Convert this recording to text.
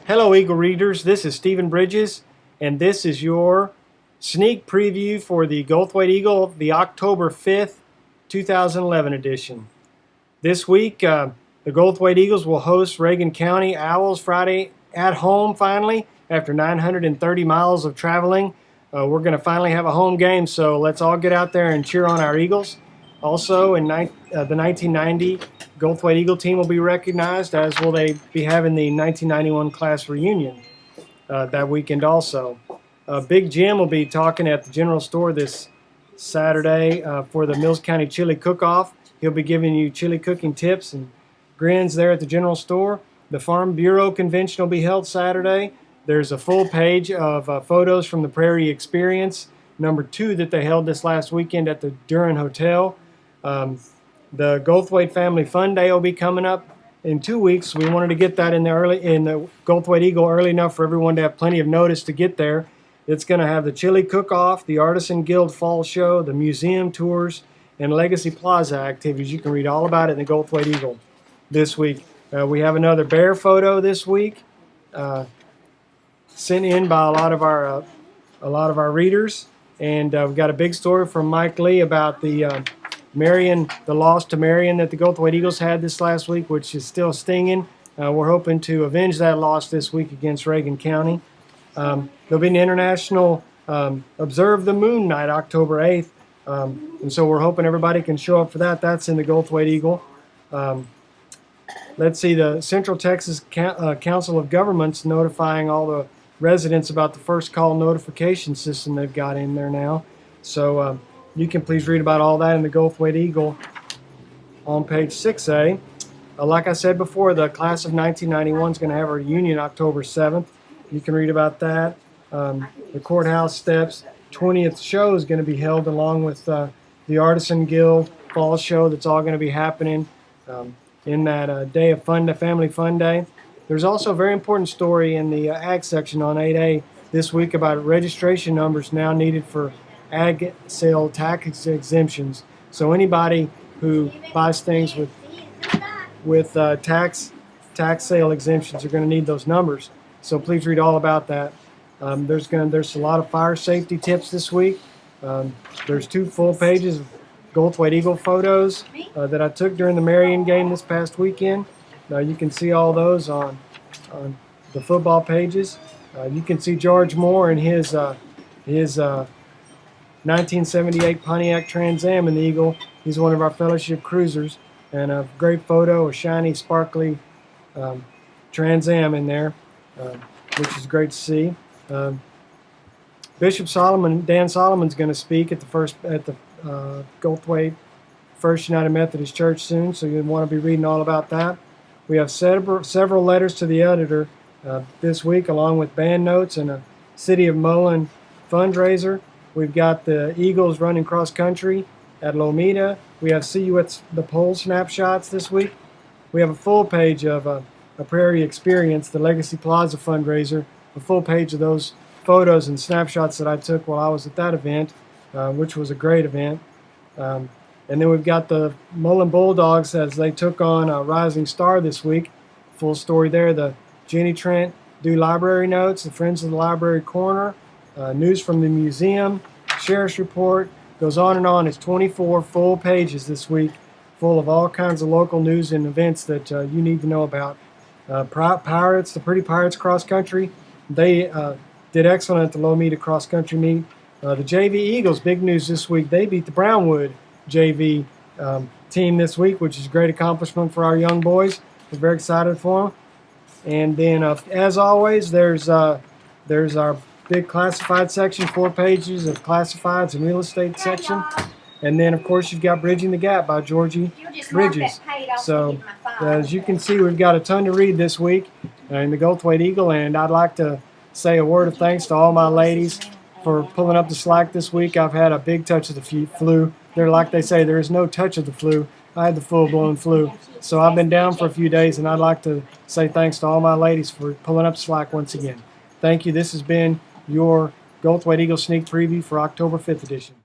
Hello, Eagle readers. This is Stephen Bridges, and this is your sneak preview for the Goldthwait Eagle, the October 5th, 2011 edition. This week, the Goldthwait Eagles will host Reagan County Owls Friday at home finally after 930 miles of traveling. We're going to finally have a home game, so let's all get out there and cheer on our Eagles. Also, in the 1990 Goldthwait Eagle team will be recognized, as will they be having the 1991 class reunion that weekend also. Big Jim will be talking at the general store this Saturday for the Mills County Chili Cook-Off. He'll be giving you chili cooking tips and grins there at the general store. The Farm Bureau Convention will be held Saturday. There's a full page of photos from the Prairie Experience, number 2, that they held this last weekend at the Duran Hotel. The Goldthwait Family Fun Day will be coming up in 2 weeks. We wanted to get that in the Goldthwait Eagle early enough for everyone to have plenty of notice to get there. It's going to have the Chili Cook-Off, the Artisan Guild Fall Show, the museum tours, and Legacy Plaza activities. You can read all about it in the Goldthwait Eagle this week. We have another bear photo this week, sent in by a lot of our readers, and we've got a big story from Mike Lee about the loss to Marion that the Goldthwait Eagles had this last week, which is still stinging. We're hoping to avenge that loss this week against Reagan County. There'll be an international Observe the Moon Night, October 8th, and so we're hoping everybody can show up for that. That's in the Goldthwait Eagle. Let's see, the Central Texas Council of Governments notifying all the residents about the first call notification system they've got in there now. So you can please read about all that in the Goldthwait Eagle on page 6A. Like I said before, the class of 1991 is going to have a reunion October 7th. You can read about that. The courthouse steps 20th show is going to be held along with the Artisan Guild Fall Show. That's all going to be happening in that day of fun, the Family Fun Day. There's also a very important story in the Ag section on 8A this week about registration numbers now needed for ag sale tax exemptions. So anybody who buys things with tax sale exemptions are going to need those numbers. So please read all about that. There's a lot of fire safety tips this week. There's 2 full pages of Goldthwait Eagle photos that I took during the Marion game this past weekend. You can see all those on the football pages. You can see George Moore in his 1978 Pontiac Trans Am in the Eagle. He's one of our fellowship cruisers, and a great photo, a shiny, sparkly Trans Am in there, which is great to see. Bishop Dan Solomon's going to speak at the Goldthwait First United Methodist Church soon, so you'll want to be reading all about that. We have several letters to the editor this week, along with band notes and a City of Mullen fundraiser. We've got the Eagles running cross country at Lomita. We have See You at the Pole snapshots this week. We have a full page of a Prairie Experience, the Legacy Plaza fundraiser, a full page of those photos and snapshots that I took while I was at that event, which was a great event. And then we've got the Mullen Bulldogs as they took on Rising Star this week. Full story there. The Jenny Trent Do Library Notes, the Friends of the Library Corner, news from the museum, Sheriff's Report, goes on and on. It's 24 full pages this week, full of all kinds of local news and events that you need to know about. Pirates, the Pretty Pirates Cross Country, they did excellent at the Lomita Cross Country meet. The JV Eagles, big news this week. They beat the Brownwood JV team this week, which is a great accomplishment for our young boys. We're very excited for them. And then, as always, there's our big classified section, 4 pages of classifieds and real estate section. And then, of course, you've got Bridging the Gap by Georgie Bridges. So, as you can see, we've got a ton to read this week in the Goldthwait Eagle, and I'd like to say a word of thanks to all my ladies for pulling up the slack this week. I've had a big touch of the flu. They're like they say, there is no touch of the flu. I had the full-blown flu. So I've been down for a few days, and I'd like to say thanks to all my ladies for pulling up the slack once again. Thank you. This has been your Goldthwait Eagle Sneak Preview for October 5th edition.